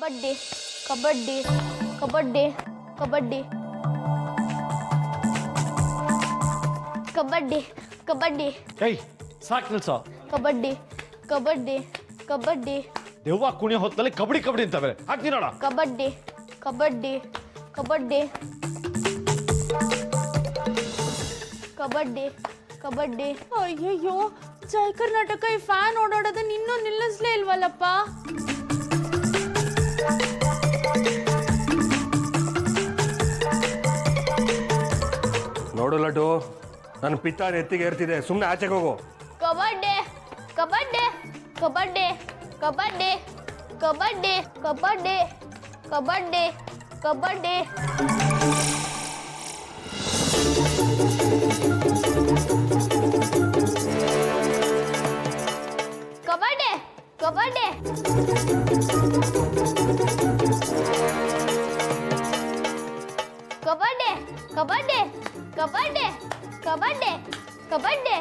ಕಬಡ್ಡಿ ಕಬಡ್ಡಿ ಕಬಡ್ಡಿ ಕಬಡ್ಡಿ ಕಬಡ್ಡಿ ಕಬಡ್ಡಿ ಏಯ್ ಸಾಕು ನಿಲ್ಸೋ. ಕಬಡ್ಡಿ ಕಬಡ್ಡಿ ಕಬಡ್ಡಿ ದೆವ್ವ ಕುಣಿಯೋ ಹೊತ್ತಲ್ಲಿ ಕಬಡ್ಡಿ ಕಬಡ್ಡಿ ಅಂತ ಬೇರೆ ಹಾಕ್ತೀನಿ ನೋಡ. ಕಬಡ್ಡಿ ಕಬಡ್ಡಿ ಕಬಡ್ಡಿ ಕಬಡ್ಡಿ ಕಬಡ್ಡಿ. ಅಯ್ಯಯ್ಯೋ, ಜೈ ಕರ್ನಾಟಕ ಈ ಫ್ಯಾನ್ ಓಡಾಡೋದನ್ನ ಇನ್ನೂ ನಿಲ್ಲಿಸ್ಲೇ ಇಲ್ವಲ್ಲಪ್ಪ. ನೋಡು ಲಡ್ಡು, ನನ್ನ ಪಿತ್ತ ಎತ್ತಿಗೆ ಏರ್ತಿದೆ, ಸುಮ್ಮನೆ ಆಚೆಗೆ ಹೋಗು. ಕಬಡ್ಡಿ ಕಬಡ್ಡಿ ಕಬಡ್ಡಿ ಕಬಡ್ಡಿ ಕಬಡ್ಡಿ ಕಬಡ್ಡಿ ಕಬಡ್ಡಿ ಕಬಡ್ಡಿ. ಕಬಡ್ಡಿ ಕಬಡ್ಡಿ ಕಬಡ್ಡಿ ಕಬಡ್ಡಿ ಕಬಡ್ಡಿ ಕಬಡ್ಡಿ ಕಬಡ್ಡಿ.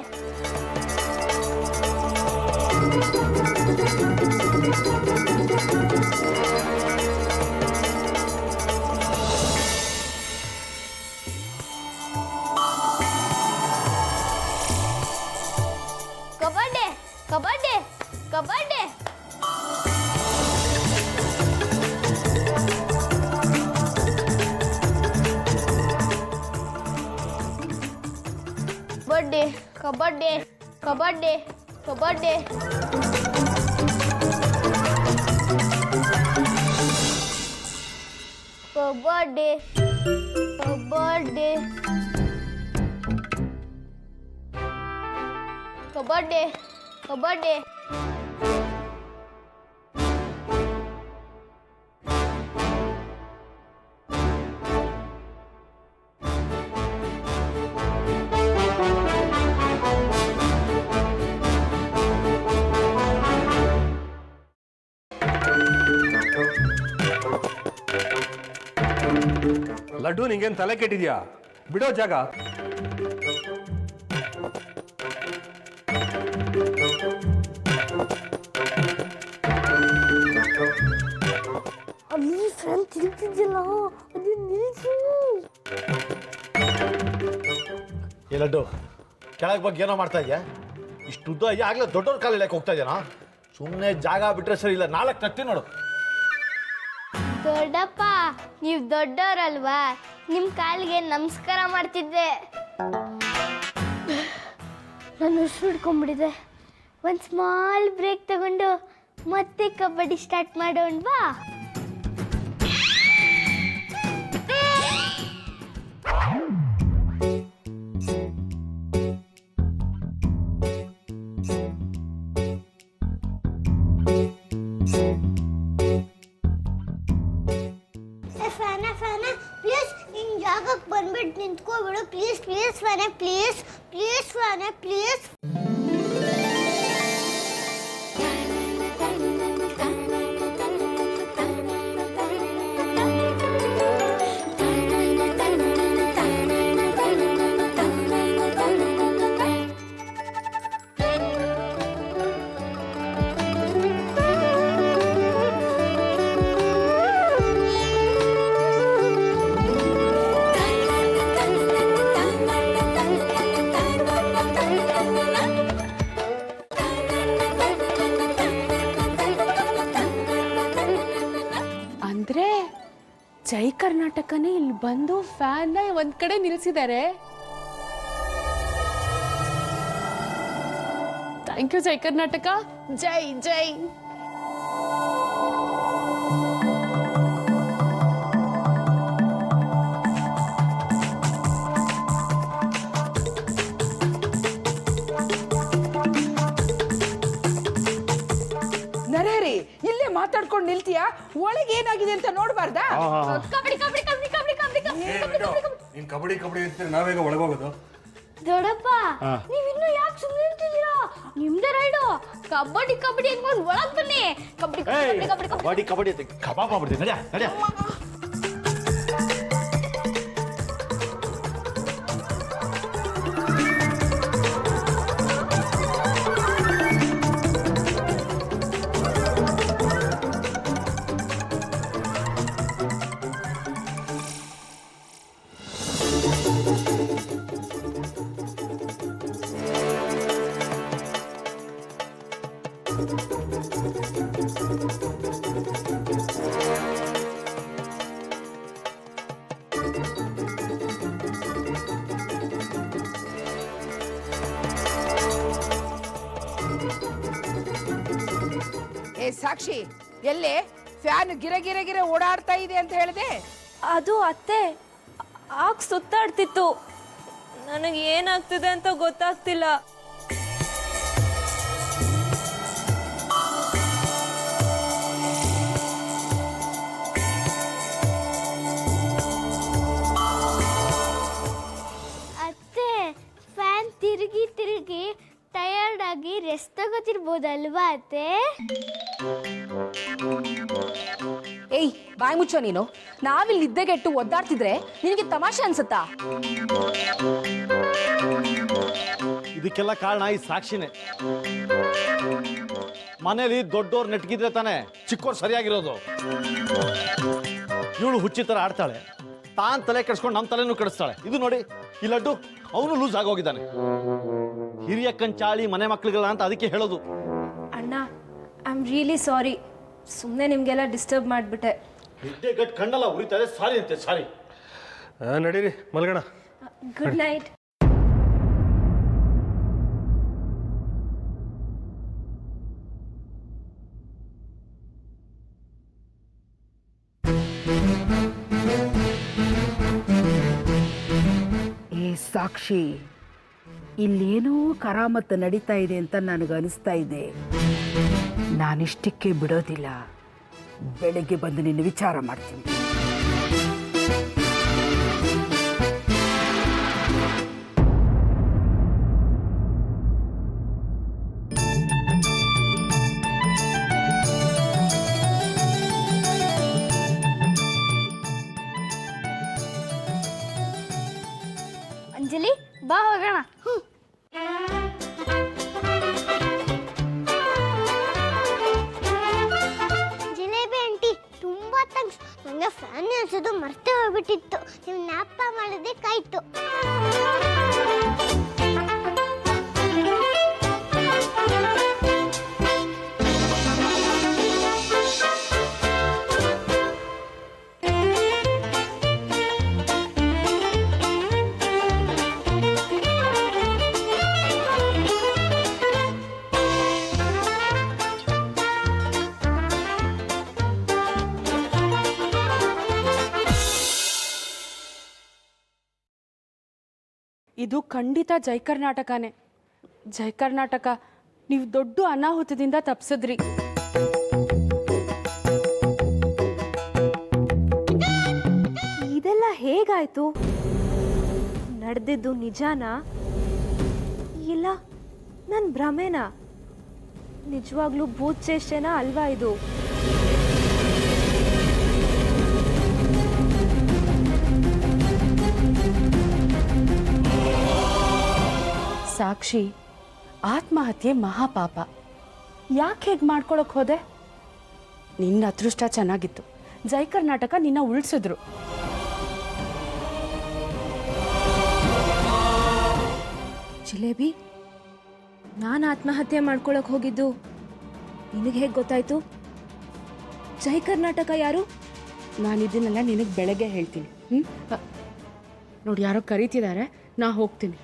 ಕಬಡ್ಡಿ ಕಬಡ್ಡಿ ಕಬಡ್ಡಿ. ಕಬಡ್ಡಿ ಕಬಡ್ಡಿ ಕಬಡ್ಡಿ ಕಬಡ್ಡಿ ಕಬಡ್ಡಿ ಕಬಡ್ಡಿ ಕಬಡ್ಡಿ. ಲಡ್ಡು, ನಿಂಗೇನು ತಲೆ ಕೆಟ್ಟಿದ್ಯಾ? ಬಿಡೋ ಜಾಗ. ಅಲ್ಲಿ ಫ್ರೆಂಡ್ ತಿಳ್ತಿದ್ಯಲ್ಲ, ಅದು ನಿಲ್ಸು. ಏ ಲಡ್ಡು, ಕೆಳಗೆ ಬಗ್ಗೆ ಏನೋ ಮಾಡ್ತಾ ಇದೆಯಾ? ಇಷ್ಟು ಉದ್ದ ಆಗ್ಲೇ ದೊಡ್ಡವ್ರ ಕಾಲ ಇಳಕ್ಕೆ ಹೋಗ್ತಾ ಇದೆಯಾ? ಸುಮ್ಮನೆ ಜಾಗ ಬಿಟ್ರೆ ಸರಿ ಇಲ್ಲ, 4 ತಟ್ಟಿ ನೋಡು. ದೊಡ್ಡಪ್ಪ, ನೀವು ದೊಡ್ಡವರಲ್ವಾ, ನಿಮ್ಮ ಕಾಲಿಗೆ ನಮಸ್ಕಾರ ಮಾಡ್ತಿದ್ದೆ. ನಾನು ಉಸಿರು ಹಿಡ್ಕೊಂಡ್ಬಿಟ್ಟಿದೆ. ಒಂದು ಸ್ಮಾಲ್ ಬ್ರೇಕ್ ತಗೊಂಡು ಮತ್ತೆ ಕಬಡ್ಡಿ ಸ್ಟಾರ್ಟ್ ಮಾಡೋಣವಾ? ಪ್ಲೀಸ್ ನಿನ್ ಜಾಗಕ್ಕೆ ಬಂದ್ಬಿಟ್ಟು ನಿಂತ್ಕೋಬಿಡು. ಪ್ಲೀಸ್ ಪ್ಲೀಸ್ ಫಾನೆ, ಪ್ಲೀಸ್ ಪ್ಲೀಸ್ ಫಾನೆ, ಪ್ಲೀಸ್. ಅಂದ್ರೆ ಜೈ ಕರ್ನಾಟಕನೇ ಇಲ್ಲಿ ಬಂದು ಫ್ಯಾನ್ ಒಂದ್ ಕಡೆ ನಿಲ್ಸಿದ್ದಾರೆ. ಥ್ಯಾಂಕ್ ಯು ಜೈ ಕರ್ನಾಟಕ. ಜೈ ಜೈ. ನರೇರಿ, ಇಲ್ಲೇ ಮಾತಾಡ್ಕೊಂಡು ನಿಲ್ತೀಯಾ? ಒಳಗೆ ಏನಾಗಿದೆ ಅಂತ ನೋಡ್ಬಾರ್ದಾ? ಕಬಡ್ಡಿ ಕಬಡ್ಡಿ ಕಬಡ್ಡಿ ಕಬಡ್ಡಿ ಕಬಡ್ಡಿ. ನೀನ್ ಕಬಡ್ಡಿ ಕಬಡ್ಡಿ ಅಂತೀರಿ, ನಾವೇಗ ಒಳಗೋಗೋದು? ದೊಡ್ಡಪ್ಪ, ನೀವ್ ಇನ್ನೂ ಯಾಕೆ ಸುಮ್ಮನೆ ಇರ್ತಿದ್ದೀರಾ? ನಿಮ್ದೇ ರೈಡು. ಕಬಡ್ಡಿ ಕಬಡ್ಡಿ ಅನ್ಕೊಂಡು ಒಳಗ್ ಬನ್ನಿ. ಕಬಡ್ಡಿ ಕಬಡ್ಡಿ ಕಬಡ್ಡಿ ಕಬಡ್ಡಿ ಕಬಡ್ಡಿ ಅಂತ ಕಬಾಬ್ ಮಾಡ್ಬಿಡ್ತೀನಿ. ನಡ್ಯಾ ನಡ್ಯಾ. ಸಾಕ್ಷಿ ಎಲ್ಲೇ ಫ್ಯಾನ್ ಗಿರ ಗಿರ ಗಿರ ಓಡಾಡ್ತಾ ಇದೆ ಅಂತ ಹೇಳಿದೆ. ಅದು ಅತ್ತೆ ಆಗ ಸುತ್ತಾಡ್ತಿತ್ತು, ನನಗೆ ಏನಾಗ್ತಿದೆ ಅಂತ ಗೊತ್ತಾಗ್ತಿಲ್ಲ. ಅತ್ತೆ ಫ್ಯಾನ್ ತಿರುಗಿ ತಿರುಗಿ ಟಯರ್ಡ್ ಆಗಿ ರೆಸ್ಟ್ ತಗೋತಿರ್ಬೋದಲ್ವಾ ಅತ್ತೆ? ಏಯ್ ಬಾಯ್ ಮುಚ್ಚೋ ನೀನು. ನಾವಿಲ್ಲಿ ನಿದ್ದೆಗೆಟ್ಟು ಒದ್ದಾಡ್ತಿದ್ರೆ ನಿನಗೆ ತಮಾಷೆ ಅನ್ಸುತ್ತಾ? ಇದಕ್ಕೆಲ್ಲ ಕಾರಣ ಈ ಸಾಕ್ಷಿನೇ. ಮನೇಲಿ ದೊಡ್ಡೋರು ನೆಟ್ಗಿದ್ರೆ ತಾನೆ ಚಿಕ್ಕೋರು ಸರಿಯಾಗಿರೋದು. ಇವಳು ಹುಚ್ಚಿ ಥರ ಆಡ್ತಾಳೆ, ತಾನ್ ತಲೆ ಕೆಡಿಸ್ಕೊಂಡು ನಮ್ಮ ತಲೆನೂ ಕೆಡಿಸ್ತಾಳೆ. ಇದು ನೋಡಿ ಈ ಲಡ್ಡು, ಅವನು ಲೂಸ್ ಆಗೋಗಿದ್ದಾನೆ. ಹಿರಿಯ ಕಂಚಾಳಿ ಮನೆ ಮಕ್ಳುಗಳ ಅಂತ ಅದಕ್ಕೆ ಹೇಳೋದು. ಅಣ್ಣ ಐ ಆಮ್ ರಿಯಲಿ ಸಾರಿ, ಸುಮ್ಮನೆ ನಿಮಗೆಲ್ಲ ಡಿಸ್ಟರ್ಬ್ ಮಾಡಿಬಿಟ್ಟೆ. ನಿದ್ದೆ ಗಟ್ಟು ಕಣ್ಣೆಲ್ಲ ಉರಿತಾರೆ. ಸಾರಿ ಅಂತೆ ಸಾರಿ. ನಡೀರಿ ಮಲ್ಗಣ. Good night. ಏ ಸಾಕ್ಷಿ, ಇಲ್ಲೇನೋ ಕರಾಮತ್ತು ನಡೀತಾ ಇದೆ ಅಂತ ನನಗೆ ಅನಿಸ್ತಾ ಇದೆ. ನಾನಿಷ್ಟಕ್ಕೆ ಬಿಡೋದಿಲ್ಲ. ಬೆಳಗ್ಗೆ ಬಂದು ನಿನ್ನ ವಿಚಾರ ಮಾಡ್ತೀನಿ. ಅಂಜಲಿ ಬಾ ಹೋಗೋಣ. ಜಿಲೇಬಿ ಆಂಟಿ ತುಂಬಾ ಥ್ಯಾಂಕ್ಸ್. ನಂಗೆ ಫ್ಯಾನ್ ಅನ್ಸೋದು ಮರ್ತೇ ಹೋಗ್ಬಿಟ್ಟಿತ್ತು. ನೀವು ಜ್ಞಾಪಕ ಮಾಡೋದಕ್ಕಾಯ್ತು. ಇದು ಖಂಡಿತ ಜೈ ಕರ್ನಾಟಕನೇ. ಜೈ ಕರ್ನಾಟಕ, ನೀವು ದೊಡ್ಡ ಅನಾಹುತದಿಂದ ತಪ್ಪಿಸಿದ್ರಿ. ಇದೆಲ್ಲ ಹೇಗಾಯ್ತು? ನಡೆದಿದ್ದು ನಿಜಾನಾ ಇಲ್ಲ ನನ್ನ ಭ್ರಮೆನಾ? ನಿಜವಾಗ್ಲೂ ಭೂತ್ ಚೇಷ್ಟೆನಾ ಅಲ್ವಾ ಇದು? ಸಾಕ್ಷಿ, ಆತ್ಮಹತ್ಯೆ ಮಹಾಪಾಪ. ಯಾಕೆ ಹೇಗೆ ಮಾಡ್ಕೊಳಕ್ ಹೋದೆ? ನಿನ್ನ ಅದೃಷ್ಟ ಚೆನ್ನಾಗಿತ್ತು. ಜೈ ಕರ್ನಾಟಕ ನಿನ್ನ ಉಳಿಸಿದ್ರು. ಜಿಲೇಬಿ, ನಾನು ಆತ್ಮಹತ್ಯೆ ಮಾಡ್ಕೊಳಕ್ ಹೋಗಿದ್ದು ನಿನಗೆ ಹೇಗೆ ಗೊತ್ತಾಯ್ತು? ಜೈ ಕರ್ನಾಟಕ ಯಾರು? ನಾನು ಇದನ್ನೆಲ್ಲ ನಿನಗೆ ಬೆಳಗ್ಗೆ ಹೇಳ್ತೀನಿ. ನೋಡಿ ಯಾರೋ ಕರೀತಿದ್ದಾರೆ, ನಾ ಹೋಗ್ತೀನಿ.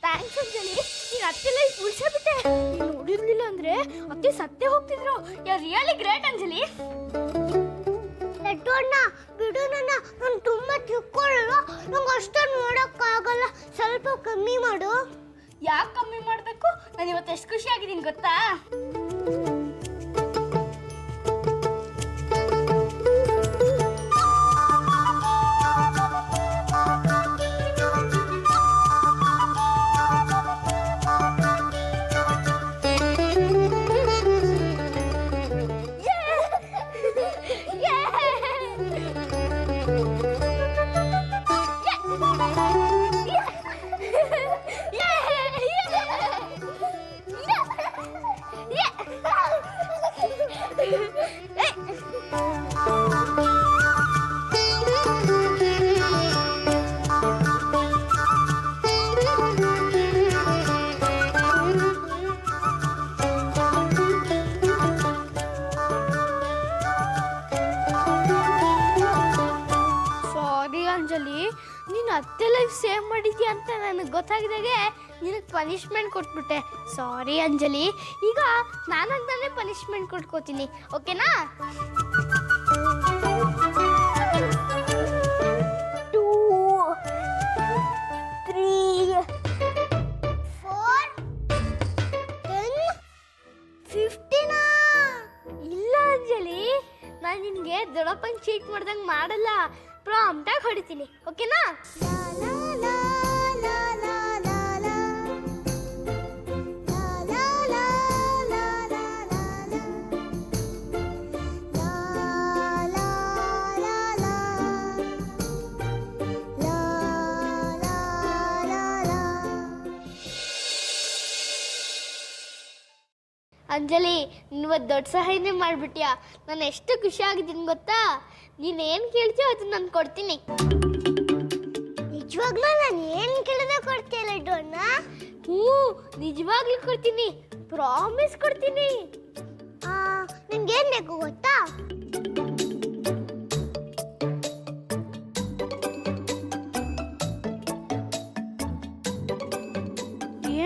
ಥ್ಯಾಂಕ್ಸ್ ಅಂಜಲಿ, ನೀನು ಅತ್ತೆ ಲೈಫ್ ಉಳಿಸ್ಬಿಟ್ಟೆ. ನೋಡಿರ್ಲಿಲ್ಲ ಅಂದ್ರೆ ಅತ್ತೆ ಸತ್ತೇ ಹೋಗ್ತಿದ್ರು. You are really great Anjali. Laddu ಅಣ್ಣ ಬಿಡು ನನ್ನ, ನಾನು ತುಂಬಾ ತಿಳ್ಕೊಳ್ಳಲ್ಲ. ನಂಗೆ ಅಷ್ಟೊಂದು ನೋಡೋಕ್ಕಾಗಲ್ಲ, ಸ್ವಲ್ಪ ಕಮ್ಮಿ ಮಾಡು. ಯಾಕೆ ಕಮ್ಮಿ ಮಾಡಬೇಕು? ನಾನು ಇವತ್ತು ಎಷ್ಟು ಖುಷಿಯಾಗಿದ್ದೀನಿ ಗೊತ್ತಾ? ಅಂಜಲಿ, ನೀನು ಅತ್ತೆ ಲೈಫ್ ಸೇವ್ ಮಾಡಿದ್ಯಾ ಅಂತ ನನಗೆ ಗೊತ್ತಾಗಿದಾಗೆ ನಿನಗೆ ಪನಿಷ್ಮೆಂಟ್ ಕೊಟ್ಬಿಟ್ಟೆ. ಸಾರಿ ಅಂಜಲಿ. ಈಗ ನಾನಾಗ್ದಾನೆ ಪನಿಷ್ಮೆಂಟ್ ಕೊಟ್ಕೋತೀನಿ, ಓಕೆನಾ? 2 3 4 10 15. ಇಲ್ಲ ಅಂಜಲಿ, ನಾನು ನಿನಗೆ ದೊಡ್ಡಪ್ಪನ ಚೀಟ್ ಮಾಡ್ದಂಗೆ ಮಾಡಲ್ಲ, ಪ್ರಾಂಪ್ಟಾಗಿ ಹೊಡಿತೀನಿ, ಓಕೆನಾ? ಅಂಜಲಿ, ನೀವತ್ತು ದೊಡ್ಡ ಸಹಾಯನೇ ಮಾಡಿಬಿಟ್ಯಾ. ನಾನು ಎಷ್ಟು ಖುಷಿಯಾಗಿದ್ದೀನಿ ಗೊತ್ತಾ? ನೀನೇನು ಕೇಳ್ತೀಯೋ ಅದನ್ನ ನಾನು ಕೊಡ್ತೀನಿ. ನಿಜವಾಗ್ಲೂ ನಾನು ಏನು ಕೇಳಿದ್ರೆ ಕೊಡ್ತೀಯ ಲಡ್ಡು ಅಣ್ಣ? ಹ್ಞೂ, ನಿಜವಾಗ್ಲೂ ಕೊಡ್ತೀನಿ, ಪ್ರಾಮಿಸ್ ಕೊಡ್ತೀನಿ. ನಿಮ್ಗೇನು ಬೇಕು ಗೊತ್ತಾ?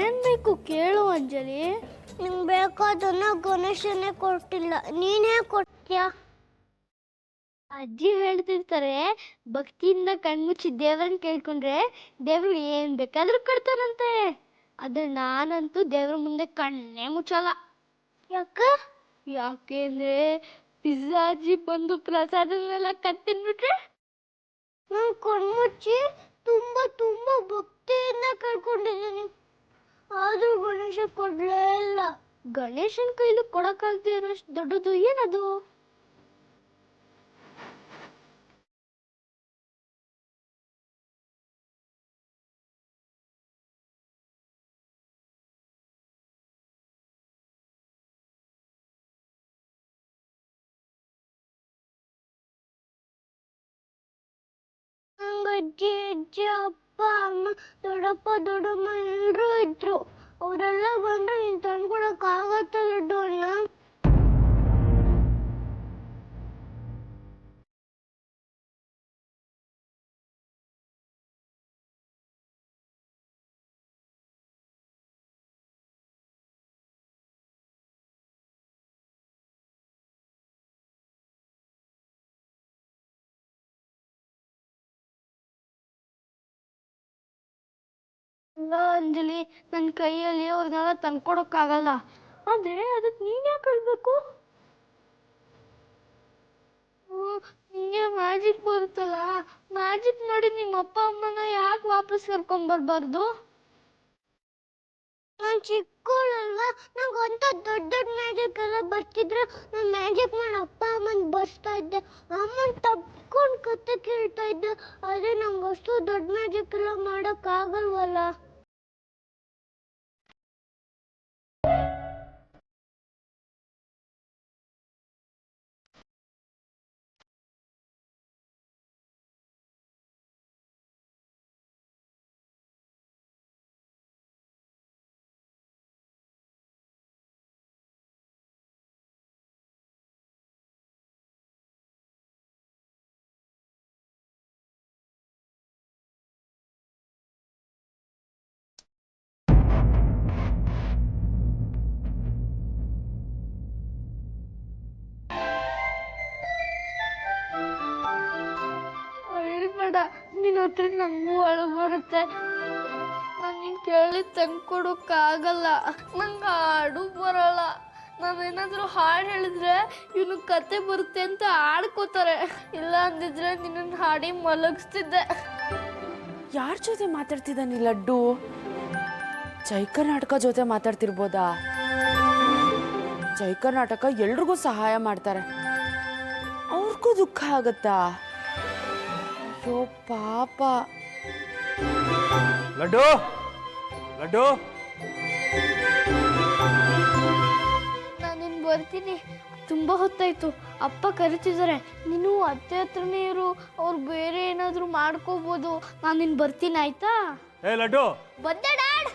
ಏನು ಬೇಕು ಕೇಳು ಅಂಜಲಿ. ನಿಂಗೆ ಬೇಕಾದನ್ನ ಗಣೇಶನೇ ಕೊಟ್ಟಿಲ್ಲ, ನೀನೇ ಕೊಡ್ತೀಯಾ? ಅಜ್ಜಿ ಹೇಳ್ತಿರ್ತಾರೆ, ಭಕ್ತಿಯಿಂದ ಕಣ್ಮುಚ್ಚಿ ದೇವ್ರನ್ನ ಕೇಳ್ಕೊಂಡ್ರೆ ದೇವ್ರು ಏನ್ ಬೇಕಾದ್ರೂ ಕೊಡ್ತಾರಂತೆ. ಆದ್ರೆ ನಾನಂತೂ ದೇವ್ರ ಮುಂದೆ ಕಣ್ಣೇ ಮುಚ್ಚಲ್ಲ. ಯಾಕೆಂದ್ರೆ ಪಿಜ್ಜಾಜಿ ಬಂದು ಪ್ರಸಾದನೆಲ್ಲ ಕತ್ತಿನ್ಬಿಟ್ರೆ ನಾನು ಕಣ್ಮುಚ್ಚಿ ತುಂಬಾ ತುಂಬಾ ಭಕ್ತಿಯಿಂದ ಕೇಳ್ಕೊಂಡಿದ್ದೀನಿ. ಆದ್ರೂ ಗಣೇಶ ಕೊಡ್ಲೇ ಇಲ್ಲ. ಗಣೇಶನ್ ಕೈಲಿ ಕೊಡಕ್ಕಾಗದೆ ಇರೋಷ್ಟು ದೊಡ್ಡದು ಏನದು? ಅಜ್ಜಿ ಅಜ್ಜಿ, ಅಪ್ಪ ಅಮ್ಮ, ದೊಡ್ಡಪ್ಪ ದೊಡ್ಡಮ್ಮ ಎಲ್ಲರೂ ಇದ್ರು. ಅವರೆಲ್ಲ ಬಂದ್ರೆ ನೀನು ತಂದ್ಕೊಡಕ್ ಆಗತ್ತ ಲಡ್ಡು ಅಣ್ಣ? ಇಲ್ಲ ಅಂಜಲಿ, ನನ್ನ ಕೈಯಲ್ಲಿ ಅವ್ರನ್ನೆಲ್ಲ ತಂದ್ಕೊಡಕ್ಕಾಗಲ್ಲ. ಆದ್ರೆ ಅದಕ್ಕೆ ನೀನ್ ಯಾಕೆ ಹೇಳ್ಬೇಕು? ನಿಂಗೆ ಮ್ಯಾಜಿಕ್ ಬರುತ್ತಲ್ಲ, ಮ್ಯಾಜಿಕ್ ಮಾಡಿ ನಿಮ್ಮ ಅಪ್ಪ ಅಮ್ಮನ ಯಾಕೆ ವಾಪಸ್ ಕರ್ಕೊಂಡ್ ಬರ್ಬಾರ್ದು? ನಾನು ಚಿಕ್ಕವಳಲ್ವಾ, ನಂಗೆ ಅಂತ ದೊಡ್ಡ ದೊಡ್ಡ ಮ್ಯಾಜಿಕ್ ಎಲ್ಲ ಬರ್ತಿದ್ರೆ ನಾನು ಮ್ಯಾಜಿಕ್ ಮಾಡಿ ಅಪ್ಪ ಅಮ್ಮನ ಬರ್ಸ್ತಾ ಇದ್ದೆ. ಅಮ್ಮನ ತಪ್ಕೊಂಡು ಕತೆ ಕೇಳ್ತಾ ಇದ್ದೆ. ಆದ್ರೆ ನಂಗೆ ಅಷ್ಟು ದೊಡ್ಡ ಮ್ಯಾಜಿಕ್ ಎಲ್ಲ ಮಾಡಕ್ ಆಗಲ್ವಲ್ಲ. ಬೇಡ, ನಿನ್ನ ಹತ್ರ ನಂಗೂ ಅಳು ಬರುತ್ತೆ. ನಾನು ನೀನು ಕೇಳಿದ ತಂದ್ಕೊಡೋಕ್ಕಾಗಲ್ಲ. ನಂಗೆ ಹಾಡು ಬರಲ್ಲ. ನಾವೇನಾದರೂ ಹಾಡು ಹೇಳಿದ್ರೆ ಇವನು ಕತೆ ಬರುತ್ತೆ ಅಂತ ಆಡ್ಕೋತಾರೆ. ಇಲ್ಲ ಅಂದಿದ್ರೆ ನಿನ್ನನ್ನು ಹಾಡಿ ಮಲಗಿಸ್ತಿದ್ದೆ. ಯಾರ ಜೊತೆ ಮಾತಾಡ್ತಿದ್ದಾನೆ ಲಡ್ಡು? ಜೈ ಕರ್ನಾಟಕ ಜೊತೆ ಮಾತಾಡ್ತಿರ್ಬೋದಾ? ಜೈ ಕರ್ನಾಟಕ ಎಲ್ರಿಗೂ ಸಹಾಯ ಮಾಡ್ತಾರೆ, ಅವ್ರಿಗೂ ದುಃಖ ಆಗತ್ತಾ? ಅಯ್ಯೋ ಪಾಪ. ಲಡ್ಡು ಲಡ್ಡು, ನಾನಿನ್ ಬರ್ತೀನಿ. ತುಂಬ ಹೊತ್ತಾಯ್ತು, ಅಪ್ಪ ಕರಿತಿದ್ದಾರೆ. ನೀನು ಅತ್ತೆ ಹತ್ರನೇ ಇರು, ಅವ್ರು ಬೇರೆ ಏನಾದರೂ ಮಾಡ್ಕೋಬೋದು. ನಾನಿನ್ ಬರ್ತೀನಿ, ಆಯ್ತಾ? ಏ ಲಡ್ಡು, ಬಂದೆ ಡ್ಯಾಡ್.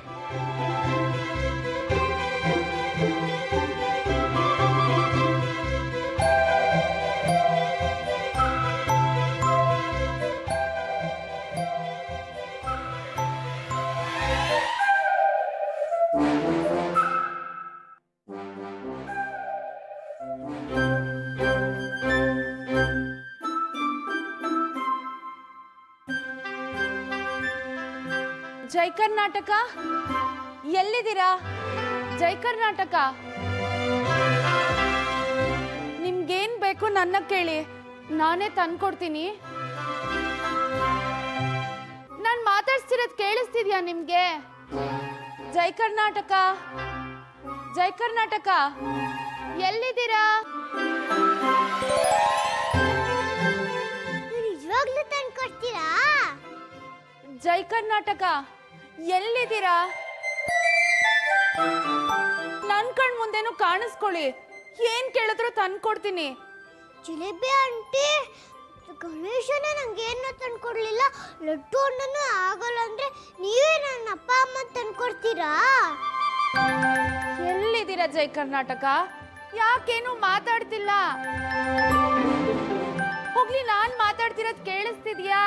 ಜೈ ಕರ್ನಾಟಕ ಎಲ್ಲಿದ್ದೀರಾ? ಜೈ ಕರ್ನಾಟಕ ನಿಮ್ಗೇನ್ ಬೇಕು ನನ್ನ ಕೇಳಿ, ನಾನೇ ತಂದ್ಕೊಡ್ತೀನಿ. ನಾನು ಮಾತಾಡ್ಸ್ತಿರೋದು ಕೇಳಿಸ್ತಿದ್ಯಾ ನಿಮ್ಗೆ? ಜೈ ಕರ್ನಾಟಕ, ಜೈ ಕರ್ನಾಟಕ ಎಲ್ಲಿದ್ದೀರಾ? ನಿಜವಾಗ್ಲೂ ತಂದ್ಕೊಡ್ತೀರಾ? ಜೈ ಕರ್ನಾಟಕ ಎಲ್ಲಿದ್ದೀರಾ? ನನ್ ಕಣ್ ಮುಂದೆನೂ ಕಾಣಿಸ್ಕೊಳ್ಳಿ, ಏನ್ ಕೇಳಿದ್ರು ತಂದ್ಕೊಡ್ತೀನಿ. ಜಿಲೇಬಿ ಆಂಟಿ, ಗಣೇಶನ ನಂಗೇನು ತಂದ್ಕೊಡ್ಲಿಲ್ಲ, ಲಡ್ಡು ಹಣ್ಣನ್ನು ಆಗಲ್ಲ ಅಂದ್ರೆ ನೀವೇ ನನ್ನ ಅಪ್ಪ ಅಮ್ಮ ತಂದ್ಕೊಡ್ತೀರಾ? ಎಲ್ಲಿದ್ದೀರಾ ಜೈ ಕರ್ನಾಟಕ? ಯಾಕೇನು ಮಾತಾಡ್ತಿಲ್ಲ? ಹೋಗ್ಲಿ, ನಾನ್ ಮಾತಾಡ್ತಿರೋದ್ ಕೇಳಿಸ್ತಿದ್ಯಾ?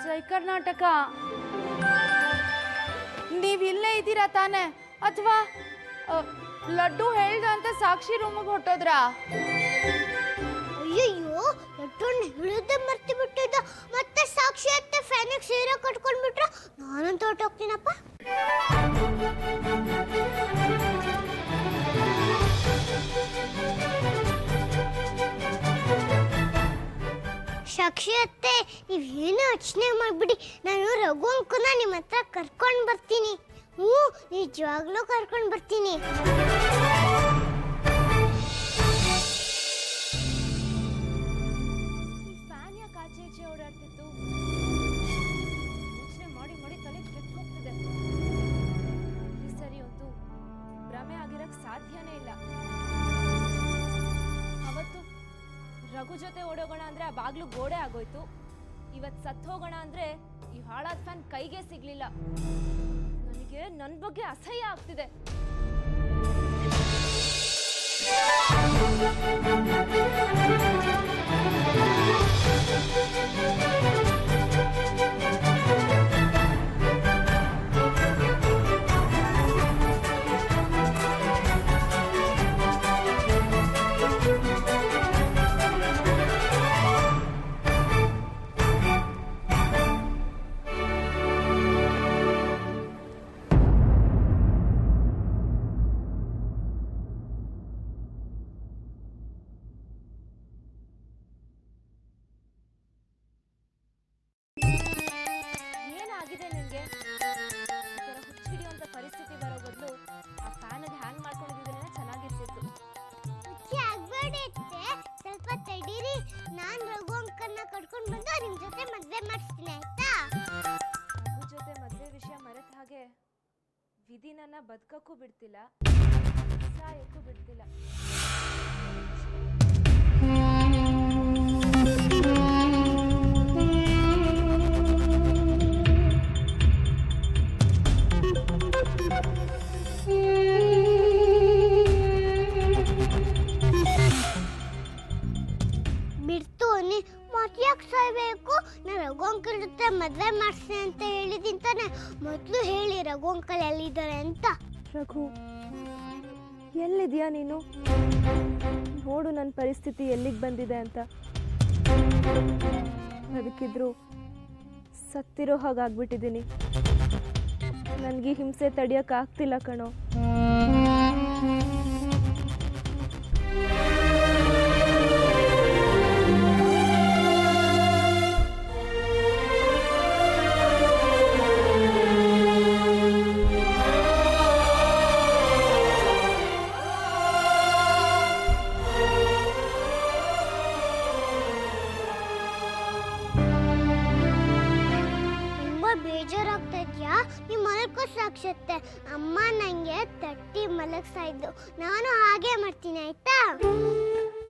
ಜೈ ಕರ್ನಾಟಕ ನೀವ್ ಇಲ್ಲೇ ಇದ್ದೀರಾ ತಾನೆ? ಅಥವಾ ಲಡ್ಡು ಹೇಳ್ದ ಅಂತ ಸಾಕ್ಷಿ ರೂಮಿಗೆ ಹೊಟ್ಟೋದ್ರಾ? ಅಯ್ಯಯ್ಯೋ, ಲಡ್ಡು ಹೇಳೋದೇ ಮರ್ತಿ ಬಿಟ್ಟಿದ್ದ. ಮತ್ತೆ ಸಾಕ್ಷಿ ಅತ್ತೆ ಫ್ಯಾನಿಗೆ ಸೀರೆ ಕಟ್ಕೊಂಡ್ಬಿಟ್ರೆ ನಾನಂತ ಹೊಟ್ಟೋಗ್ತೀನಪ್ಪ. ಸಾಕ್ಷಿ ಅತ್ತೆ, ನೀವೇನು ಯೋಚನೆ ಮಾಡ್ಬಿಡಿ, ನಾನು ರಘು ಅಂಕನ ನಿಮ್ಮ ಹತ್ರ ಕರ್ಕೊಂಡು ಬರ್ತೀನಿ. ಹ್ಞೂ, ನಿಜವಾಗ್ಲೂ ಕರ್ಕೊಂಡು ಬರ್ತೀನಿ. ಫ್ಯಾನ್ ಯಾಕೆ ಆಚೆ ಈಚೆ ಓಡಾಡ್ತಿತ್ತು? ಯೋಚನೆ ಮಾಡಿ ಮಾಡಿ ತಲೆ ಕೆಟ್ಟು ಹೋಗ್ತಿದೆ. ಈ ಸರಿ ಅಂತೂ ಭ್ರಮೆ ಆಗಿರಕ್ ಸಾಧ್ಯನೇ ಇಲ್ಲ. ಅವತ್ತು ರಘು ಜೊತೆ ಓಡೋಗೋಣ ಅಂದ್ರೆ ಆ ಬಾಗ್ಲು ಗೋಡೆ ಆಗೋಯ್ತು. ಇವತ್ತು ಸತ್ತು ಹೋಗೋಣ ಅಂದ್ರೆ ಈ ಹಾಳಾದ ಫ್ಯಾನ್ ಕೈಗೆ ಸಿಗ್ಲಿಲ್ಲ. ನನಗೆ ನನ್ನ ಬಗ್ಗೆ ಅಸಹ್ಯ ಆಗ್ತಿದೆ. ಏನಾಗಿದೆ ನಿನ್ಗೆ? ಈ ಥರ ಹುಚ್ಚಿಡಿಯುವಂತ ಪರಿಸ್ಥಿತಿ ಬರೋ ಬದಲು ಆ ಫ್ಯಾನ್ ಹ್ಯಾಂಗ್ ಮಾಡ್ಕೊಂಡಿದ್ರೆ ಚೆನ್ನಾಗಿರ್ತಿತ್ತು. ಹುಚ್ಚಿ ಆಗ್ಬೇಡಿ ಅತ್ತೆ, ಸ್ವಲ್ಪ ತಡೀರಿ. ನಾನು ರಘು ಅಂಕನ್ನ ಕರ್ಕೊಂಡು ಬಂದು ನಿಮ್ಮ ಜೊತೆ ಮದುವೆ ಮಾಡಿಸ್ತೀನಿ, ಆಯ್ತಾ? ರಘು ಜೊತೆ ಮದುವೆ ವಿಷಯ ಮರೆತ ಹಾಗೆ ವಿಧಿ ನನ್ನ ಬದುಕಕ್ಕೂ ಬಿಡ್ತಿಲ್ಲ, ಸಾಯಕ್ಕೂ ಬಿಡ್ತಿಲ್ಲ. ಬಿಡ್ತು ನೀ ಮತ್ತೆ ಯಾಕೆ ಸಾಯ್ಬೇಕು? ನಾನು ರಘು ಅಂಕಲ್ ಜೊತೆ ಮದುವೆ ಮಾಡಿಸ್ತೀನಿ ಅಂತ ಹೇಳಿದ್ದೀನಿ ತಾನೆ. ಮೊದಲು ಹೇಳಿ ರಘು ಅಂಕಲ್ ಎಲ್ಲಿದ್ದಾರೆ ಅಂತ. ರಘು, ಎಲ್ಲಿದ್ಯಾ ನೀನು? ನೋಡು ನನ್ನ ಪರಿಸ್ಥಿತಿ ಎಲ್ಲಿಗೆ ಬಂದಿದೆ ಅಂತ. ಬದುಕಿದ್ರು ಸತ್ತಿರೋ ಹಾಗಾಗ್ಬಿಟ್ಟಿದ್ದೀನಿ. ನನಗೆ ಹಿಂಸೆ ತಡಿಯೋಕ್ಕಾಗ್ತಿಲ್ಲ ಕಣೋ. ಬೇಜಾರಾಗ್ತಾ ಇದೆಯಾ? ನಿಮ್ಮ ಮಲಕ್ಕೂ ಸಾಕ್ಷತೆ. ಅಮ್ಮ ನನಗೆ ತಟ್ಟಿ ಮಲಗಿಸ್ತಾ ಇದ್ದು, ನಾನು ಹಾಗೆ ಮಾಡ್ತೀನಿ, ಆಯ್ತಾ?